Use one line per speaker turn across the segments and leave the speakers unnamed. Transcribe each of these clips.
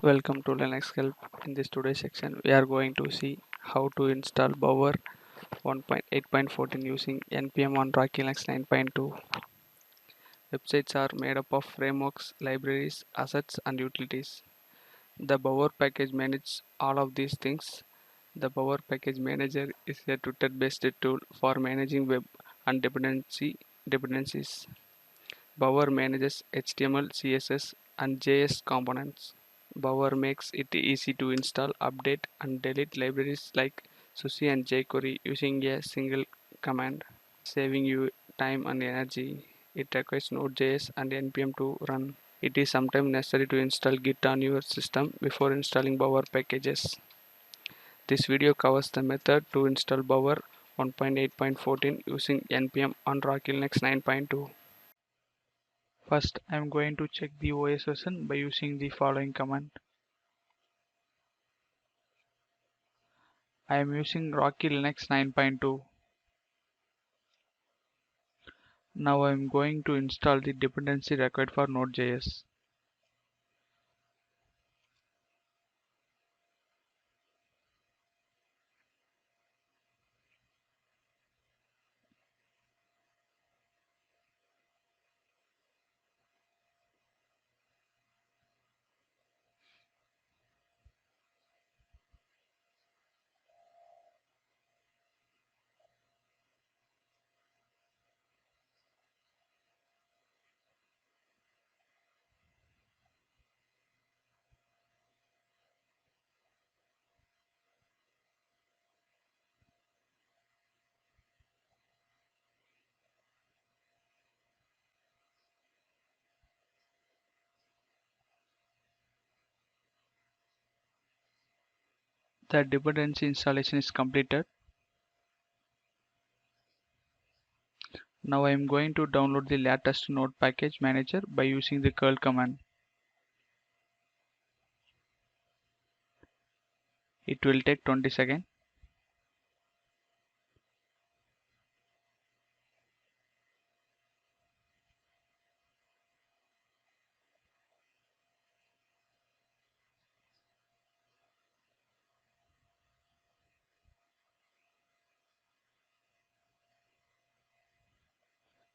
Welcome to Linux Help. In this today's section, we are going to see how to install Bower 1.8.14 using NPM on Rocky Linux 9.2. Websites are made up of frameworks, libraries, assets, and utilities. The Bower package manages all of these things. The Bower Package Manager is a Twitter-based tool for managing web and dependencies. Bower manages HTML, CSS, and JS components. Bower makes it easy to install, update, and delete libraries like SUSE and jQuery using a single command, saving you time and energy. It requires Node.js and NPM to run. It is sometimes necessary to install Git on your system before installing Bower packages. This video covers the method to install Bower 1.8.14 using NPM on Rocky Linux 9.2. First, I am going to check the OS version by using the following command. I am using Rocky Linux 9.2. Now I am going to install the dependency required for Node.js. The dependency installation is completed. Now I am going to download the latest Node package manager by using the curl command. It will take 20 seconds.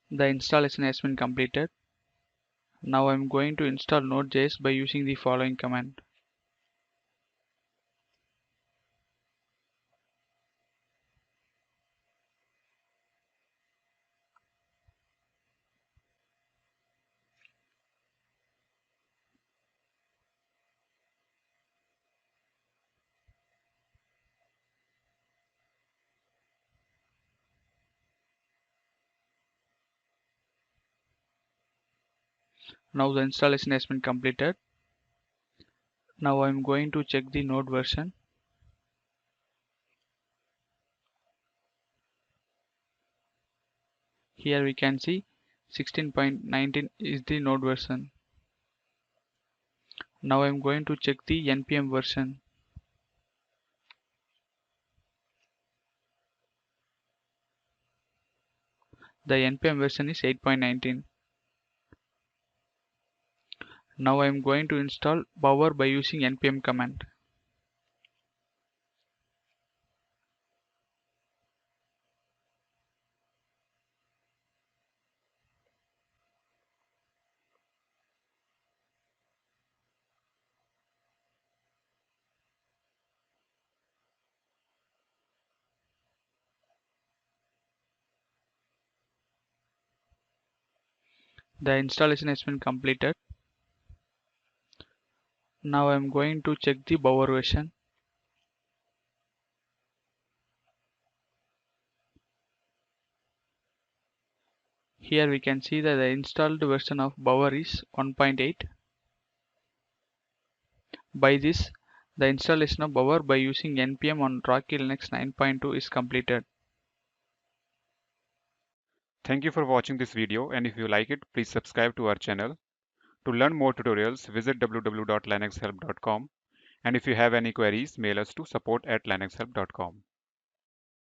The installation has been completed. Now I am going to install Node.js by using the following command. Now the installation has been completed. Now I am going to check the Node version. Here we can see 16.19 is the Node version. Now I am going to check the NPM version. The NPM version is 8.19. Now I am going to install Bower by using NPM command. The installation has been completed. Now I am going to check the Bower version. Here we can see that the installed version of Bower is 1.8. By this, the installation of Bower by using NPM on Rocky Linux 9.2 is completed.
Thank you for watching this video, and if you like it, please subscribe to our channel. To learn more tutorials, visit www.linuxhelp.com, and if you have any queries, mail us to support@linuxhelp.com.